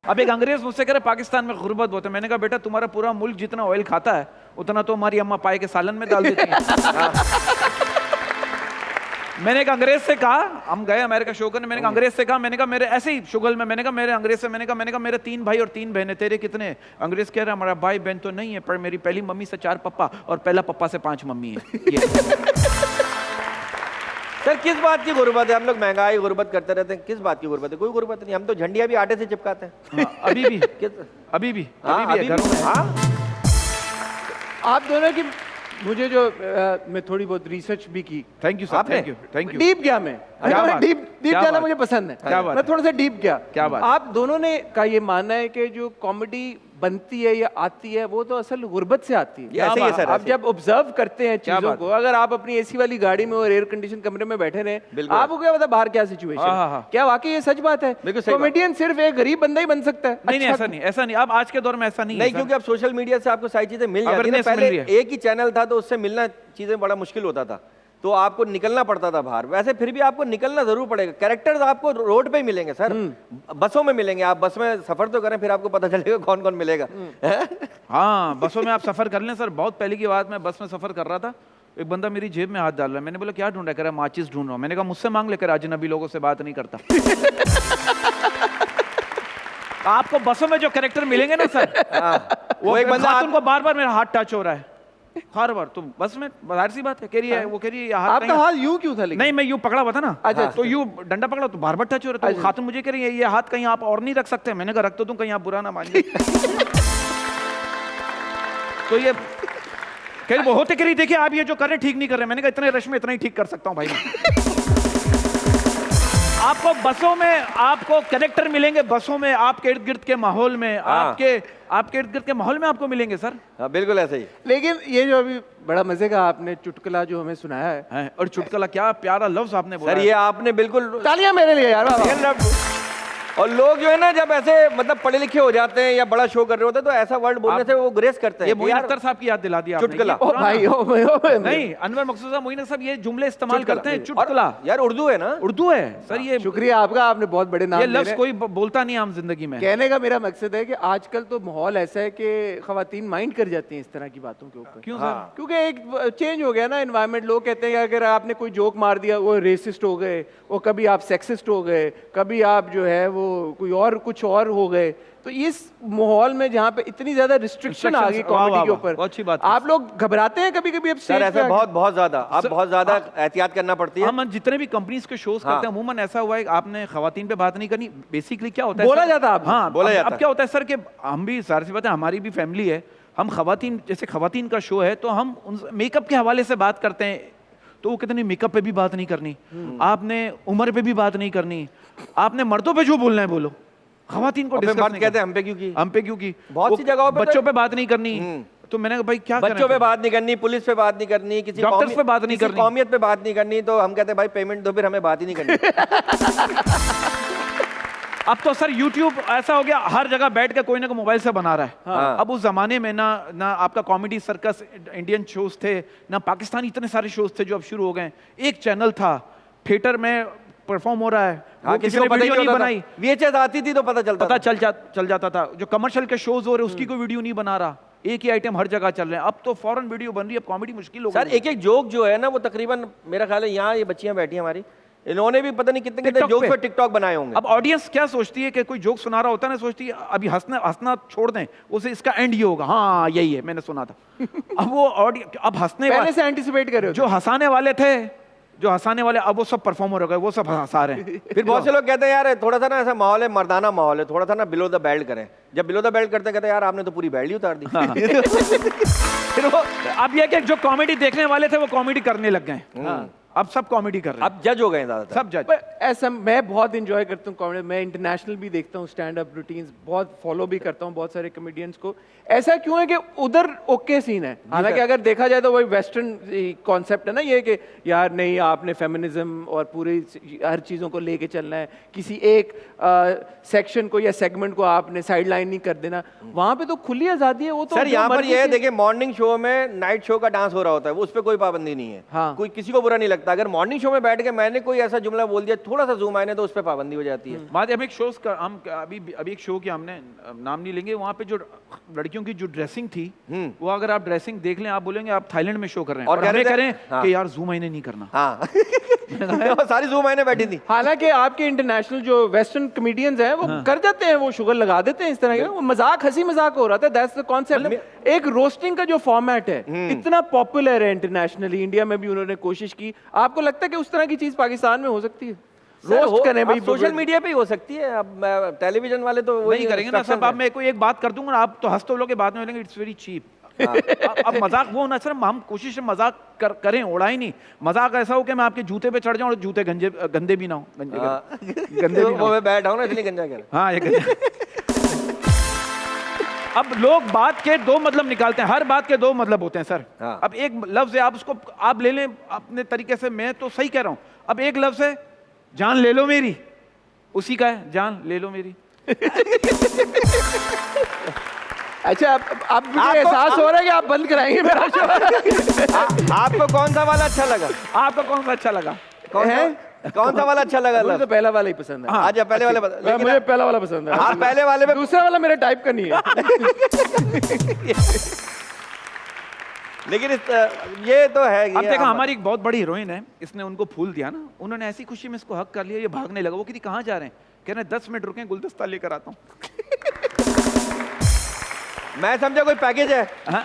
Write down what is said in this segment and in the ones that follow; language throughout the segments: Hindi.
अब एक अंग्रेज मुझसे कह रहे पाकिस्तान में गुर्बत बहुत है। मैंने कहा बेटा तुम्हारा पूरा मुल्क जितना ऑयल खाता है उतना तो हमारी अम्मा पाए के सालन में डाल देती है। मैंने एक अंग्रेज से कहा, हम गए अमेरिका शो करने, मैंने कहा अंग्रेज से कहा, मैंने कहा मेरे ऐसे ही शुगल में, मैंने कहा मेरे अंग्रेज से, मैंने कहा मेरे 3 भाई और 3 बहनें, तेरे कितने? अंग्रेज कह रहा हमारा भाई बहन तो नहीं है, पर मेरी पहली मम्मी से 4 पप्पा और पहला पप्पा से 5 मम्मी है। ये सर किस बात की गुर्बत है? हम लोग महंगाई गुर्बत करते रहते हैं, किस बात की गुर्बत है? कोई गुर्बत नहीं, हम तो झंडिया भी आटे से चिपकाते हैं। हाँ, अभी भी अभी भी घरों में। हाँ आप दोनों की मुझे जो मैं थोड़ी बहुत रिसर्च भी की। Thank you sir, thank you. Deep गया मैं, डीप जाना मुझे पसंद है। क्या बात मैं थोड़ा सा डीप गया। क्या बात? आप दोनों ने का ये मानना है कि जो कॉमेडी बनती है या आती है वो तो असल गुर्बत से आती है। ऐसे ही है सर, आप जब ऑब्जर्व करते हैं चीजों बात? को, अगर आप अपनी एसी वाली गाड़ी में और एयर कंडीशन कमरे में बैठे रहे, बिल्कुल। आपको क्या पता बाहर क्या सिचुएशन, क्या वाकई ये सच बात है? बिल्कुल सही बात। कॉमेडियन सिर्फ एक गरीब बंदा ही बन सकता है? नहीं, ऐसा नहीं, ऐसा नहीं। अब आज के दौर में ऐसा नहीं है। नहीं, क्योंकि अब सोशल मीडिया से आपको सारी चीजें मिल जाती है ना। Awareness मिल पहले रही है। एक ही चैनल था तो उससे मिलना चीजें बड़ा मुश्किल होता था, तो आपको निकलना पड़ता था बाहर। वैसे फिर भी आपको निकलना जरूर पड़ेगा। कैरेक्टर्स आपको रोड पे ही मिलेंगे सर, बसों में मिलेंगे। आप बस में सफर तो करें, फिर आपको पता चलेगा कौन कौन मिलेगा। हाँ, बसों में आप सफर कर लें सर। बहुत पहले की बात, मैं बस में सफर कर रहा था, एक बंदा मेरी जेब में हाथ डाल रहा है। मैंने बोला क्या ढूंढ रहा है? कह रहा माचिस ढूंढ रहा हूं। मैंने कहा मुझसे मांग लेकर, अजनबी लोगों से बात नहीं करता। आपको बसों में जो कैरेक्टर मिलेंगे ना सर, वो एक बंदा उनको बार बार मेरा हाथ टच हो रहा है, हर बार। तो बस में बाहर सी बात है, कह रही है, वो कह रही है हाथ आपका हाथ यूं क्यों था? नहीं, मैं यूं पकड़ा हुआ था ना। अच्छा, तो यूं डंडा पकड़ा तो बार बार टच हो रहा है। तो खातून मुझे कह रही है ये हाथ कहीं आप और नहीं रख सकते? मैंने कहा रख तो दूं, कहीं आप बुरा ना मान जाए। तो ये कह रही वो होते कह रही देखिए आप ये जो कर रहे हैं ठीक नहीं कर रहे। मैंने कहा इतने रश में इतना ही ठीक कर सकता हूं भाई मैं। आपको बसों में आपको कैरेक्टर मिलेंगे, बसों में आपके इर्द गिर्द के माहौल में, आपके इर्द गिर्द के माहौल में आपको मिलेंगे सर। हाँ बिल्कुल ऐसे ही। लेकिन ये जो अभी बड़ा मजे का आपने चुटकुला जो हमें सुनाया है, और चुटकुला क्या प्यारा लफ्ज आपने बोला सर, ये आपने बिल्कुल तालियां मेरे लिए यार। वाह। और लोग जो है ना जब ऐसे मतलब पढ़े लिखे हो जाते हैं या बड़ा शो कर रहे होते हैं तो ऐसा वर्ड बोलने से वो ग्रेस करते हैं। ये मोइन अख्तर साहब की याद दिला दिया आपने। चुटकुला। ओ भाई, ओ भाई, ओ भाई। नहीं, अनवर मकसूद साहब, मोइन साहब ये जुमले इस्तेमाल करते हैं। चुटकुला यार उर्दू है ना? उर्दू है सर। ये शुक्रिया आपका, आपने बहुत बड़े नाम ये ले लफ्ज रहे। कोई बोलता नहीं आम जिंदगी में। कहने का मेरा मकसद है कि आजकल तो माहौल ऐसा है कि खवातीन माइंड कर जाती हैं इस तरह की बातों के ऊपर। क्यों सर? क्योंकि एक चेंज हो गया ना एनवायरनमेंट। लोग कहते हैं कि अगर आपने कोई जोक मार दिया वो रेसिस्ट हो गए, वो कभी आप सेक्सिस्ट हो गए, कभी आप जो है वो कोई और कुछ और हो गए। तो इस माहौल में जहाँ पे इतनी ज्यादा रिस्ट्रिक्शन आ गई कॉमेडी के ऊपर, अच्छी बात, आप लोग घबराते हैं कभी कभी? अब सर ऐसा बहुत ज्यादा, आप बहुत ज्यादा एहतियात करना पड़ती है। हम जितने भी कंपनीज के शोज करते हैं अमूमन ऐसा हुआ है आपने खवातीन पे बात नहीं करनी। बेसिकली क्या होता है, बोला जाता है। हाँ, बोला जाता अब क्या होता है सर कि हम भी जाहिर सी बात है, हमारी भी फैमिली है, हम खवातीन, जैसे खवातीन का शो है तो हम मेकअप के हवाले से बात करते हैं, तो वो कितनी मेकअप पे भी बात नहीं करनी, आपने उम्र पे भी बात नहीं करनी, आपने मर्दों पे जो बोलना है बोलो, खवातीन को डिस्कस नहीं कहते हैं हम पे क्यों की? हम पे क्यों की? बहुत सी जगहों पे बच्चों पे बात नहीं करनी। तो मैंने कहा भाई क्या बच्चों पे बात नहीं करनी, पुलिस पे बात नहीं करनी, किसी डॉक्टर्स पे बात नहीं करनी, कौमियत पे बात नहीं करनी। तो हम कहते हैं भाई पेमेंट दो, फिर हमें बात ही नहीं करनी। अब तो सर YouTube ऐसा हो गया, हर जगह बैठ के कोई ना कोई मोबाइल से बना रहा है। हाँ। अब उस जमाने में ना आपका कॉमेडी सर्कस इंडियन शोज थे, ना पाकिस्तानी इतने सारे शोज थे जो अब शुरू हो गए। एक चैनल था, थिएटर में परफॉर्म हो रहा है, हाँ, किसी को पता वीडियो नहीं नहीं होता बनाई, VHS आती थी तो पता चल जाता था। जो कमर्शियल के शोज हो रहे उसकी कोई वीडियो नहीं बना रहा, एक ही आइटम हर जगह चल रहे हैं। अब तो फौरन वीडियो बन रही है, अब कॉमेडी मुश्किल हो गई। सर एक जोक जो है ना वो तकरीबन मेरा ख्याल है यहाँ ये बच्चियां बैठी हैं हमारी, इन्होंने भी पता नहीं कितने जोक पे टिकटॉक बनाए होंगे। अब ऑडियंस क्या सोचती है कि कोई जोक सुना रहा होता है ना, सोचती है अभी हंसना छोड़ दें, उसे इसका एंड ये होगा, हाँ यही है मैंने सुना था। अब वो अब हंसने पहले से एंटिसिपेट कर रहे हो। जो हंसाने वाले अब वो सब परफॉर्मर हो गए, वो सब हंसा रहे हैं। फिर बहुत से लोग कहते हैं यार थोड़ा सा ना ऐसा माहौल है, मर्दाना माहौल है, थोड़ा सा ना बिलो द बेल्ट करें। जब बिलो द बेल्ट करते कहते हैं यार आपने तो पूरी बेल्ट ही उतार दी। फिर वो अब ये कि जो कॉमेडी देखने वाले थे वो कॉमेडी करने लग गए। अब सब कॉमेडी कर रहे हैं, अब जज हो गए ज्यादातर सब जज। ऐसा मैं बहुत इंजॉय करता हूँ कॉमेडी। मैं इंटरनेशनल भी देखता हूँ, स्टैंड अप रूटीन्स बहुत फॉलो भी करता हूँ, बहुत सारे कॉमेडियंस को। ऐसा क्यों है कि उधर ओके सीन है, हालांकि अगर देखा जाए तो वही वेस्टर्न कॉन्सेप्ट है ना ये कि यार नहीं आपने फेमिनिज्म और पूरी हर चीज़ों को लेके चलना है, किसी एक सेक्शन को या सेगमेंट को आपने साइड लाइन नहीं कर देना। वहाँ पे तो खुली आज़ादी है। वो तो सर यहाँ पर ये है देखिए, मॉर्निंग शो में नाइट शो का डांस हो रहा होता है, वो उस पर कोई पाबंदी नहीं है। हाँ। कोई किसी को बुरा नहीं लगता। लगता। अगर मॉर्निंग शो में बैठ के मैंने कोई ऐसा जुमला बोल दिया, थोड़ा सा जूम आए ना, तो उस पर पाबंदी हो जाती है। बात हम एक शो हम अभी एक शो किया हमने, नाम नहीं लेंगे, वहाँ पे जो लड़कियों की जो ड्रेसिंग थी, वो अगर आप ड्रेसिंग देख लें, आप बोलेंगे आप थाईलैंड में शो कर रहे हैं, और हमें कह रहे हैं कि यार जूम आईने नहीं करना। हाँ सारी जूम आईने बैठी थी। हालांकि आपके इंटरनेशनल जो वेस्टर्न कॉमेडियंस हैं वो कर जाते हैं, वो शुगर लगा देते हैं इस तरह के, वो मजाक हंसी मजाक हो रहा था, दैट्स द कॉन्सेप्ट। एक रोस्टिंग का जो फॉर्मेट है इतना पॉपुलर है इंटरनेशनली, इंडिया में भी उन्होंने कोशिश की, आपको लगता है कि उस तरह की चीज पाकिस्तान में हो सकती है? रोस्ट करें भाई, सोशल मीडिया पे ही हो सकती है, अब टेलीविजन वाले तो वही करेंगे ना सब। आप मैं कोई एक बात कर दूंगा ना, आप तो हंसते लोगे, बाद में बोलेंगे इट्स वेरी चीप। अब मजाक वो ना सर, हम कोशिश से मजाक करें, उड़ाई नहीं। मजाक ऐसा हो कि मैं आपके जूते पे चढ़ जाऊं और जूते गंदे भी ना हो, गंदे भी ना हो। मैं बैठा हूं ना इसलिए गंजा कह रहा हूं। हाँ ये गंजा। अब लोग बात के दो मतलब निकालते हैं, हर बात के दो मतलब होते हैं सर। हाँ। अब एक लफ्ज है, आप उसको आप ले लें अपने तरीके से, मैं तो सही कह रहा हूं। अब एक लफ्ज है जान ले लो मेरी, उसी का है जान ले लो मेरी। अच्छा अब मुझे एहसास हो रहा है कि आप बंद कराएंगे मेरा शो। आपको कौन सा वाला अच्छा लगा? आपको कौन सा अच्छा लगा? कौन सा वाला अच्छा लगा? मुझे तो पहला वाला ही पसंद है। आज पहले वाले मुझे पहला वाला पसंद है। आप पहले वाले में, दूसरा वाला मेरा टाइप का नहीं है। लेकिन ये तो है। अब देखा हमारी एक बहुत बड़ी हीरोइन है, इसने उनको फूल दिया ना, उन्होंने ऐसी खुशी में इसको हक कर लिया, ये भागने लगा। वो किसी कहाँ जा रहे हैं? कह रहे 10 मिनट रुके, गुलदस्ता लेकर आता हूँ। मैं समझा कोई पैकेज है। हाँ,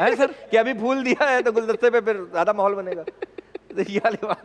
है सर कि अभी फूल दिया है तो गुलदस्ते पे फिर ज्यादा माहौल बनेगा। ये वाली बात।